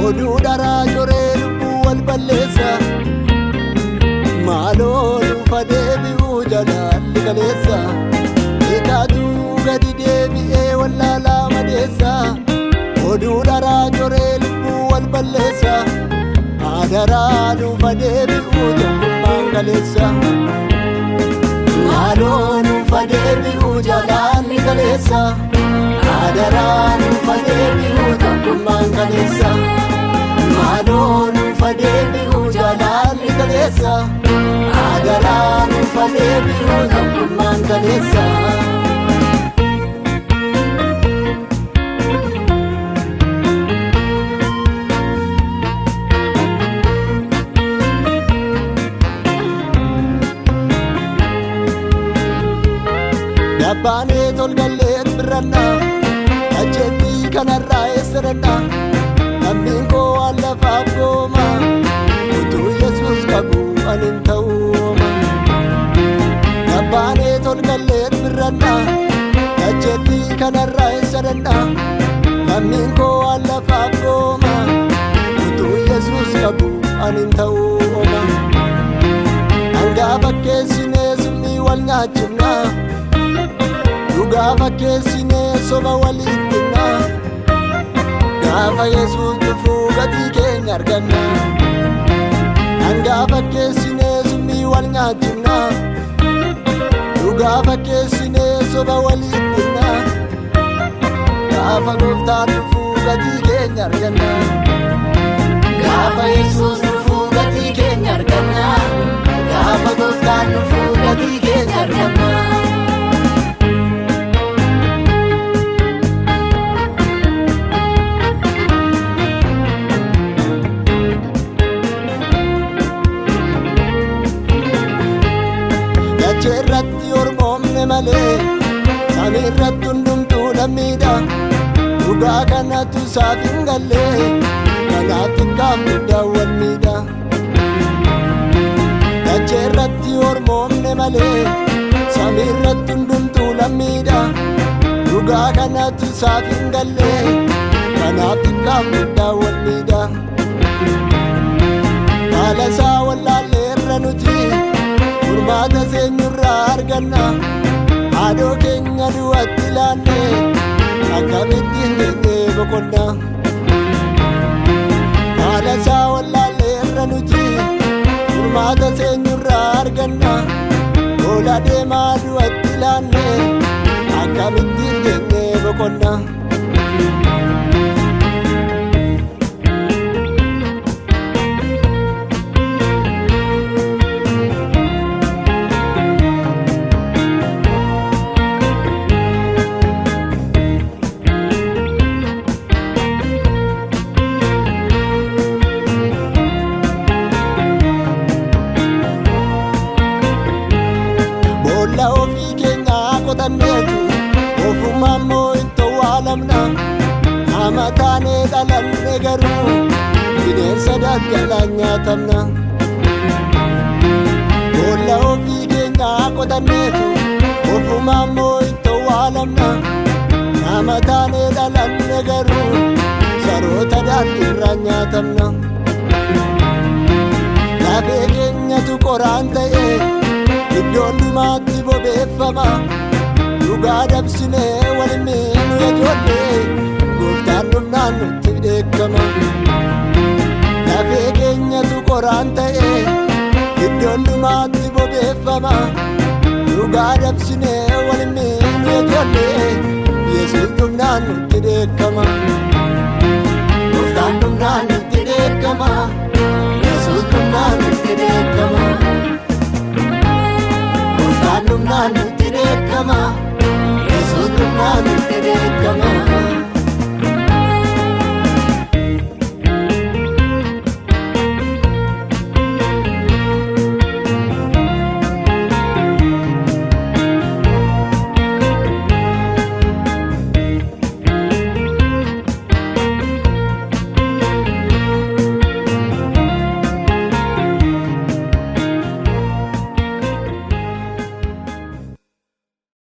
oduu dharaa joree lubbuu wal balleessa maaloo dhuunfa deebi'uu jalaalli galeessa eegaatuu gadi deebi'ee wallaalaa madeessa oduu dharaa joree lubbuu wal balleessa adaraa dhuunfa deebi'uu tokkummaan galeessa maaloo dhuunfa deebi'uu jalaalli galeessa adaraa dhuunfa deebi'uu tokkummaan galeessa maaloo dhuunfa deebi'uu jalaalli galeessa adaraa dhuunfa deebi'uu tokkummaan galeessa. Dabbaanee tolgalleet birrannaa acheettii kanarraa eessirannaa lammiin koo waan lafaaf gooma utuu Yesuus qabu anin ta'uuma. Dabbaanee tolgalleet birrannaa acheettii kanarraa eessirannaa lammiin koo waan lafaaf gooma utuu Yesuus qabu anin ta'uuma. Hangaa fakkeessinee summii wal nyaachifnaa dhugaa fakkeessinee soba walitti himnaa gaafa Yesuus dhufuu gatii keenya arganna. Hangaa fakkeessinee summii wal nyaachifnaa dhugaa fakkeessinee soba walitti himnaa gaafa Gooftaan dhufuu gatii keenya arganna. Gaafa Yesuus dhufuu gatii keenya arganna. Gaafa Gooftaan dhufuu gatii keenya arganna. Irratti ormoomne malee samii irratti hundumtuu lammiidha dhugaa kanatu isaaf hin galle kanaaf xiqqaaf guddaan wal miidha. Dachee irratti ormoomne malee samii irratti hundumtuu lammiidha dhugaa kanatu isaaf hin galle kanaaf xiqqaaf guddaan wal miidha. Haala isaa wallaallee irra nuti furmaata seenyurraa arganna haadhoo keenya du'atti laanne akkamittiin teenyee boqonna. Haala isaa wallaallee irra nuti furmaata seenyurraa arganna oola deemaa du'atti laanne akkamittiin teenyee boqonna. Ofii keenya qotanneetu ofummaan moo itti awwaalamna nama taanee dhalanne garuu bineensa daggalaan nyaatamna. Boolla ofii keenya qotanneetu ofummaan moo itti awwaalamna nama taanee dhalanne garuu saroota daandiirraan nyaatamna. Lafee keenyatu qoraan ta'ee iddoon dhumaatti bobeeffama dhugaa dabsinee wal miinu ijoollee Gooftaan dhufnaan nutti dheekkama. Lafee keenyatu qoraan ta'ee iddoon dhumaatti bobeeffama dhugaa dabsinee wal miinu ijoollee Yesuus dhufnaan nutti dheekkama. Gooftaan dhufnaan nutti dheekkama. Yesuus dhufnaan nutti dheekkama. Gooftaan dhufnaan nutti dheekkama. Yesuus dhufnaan nutti dheekkama.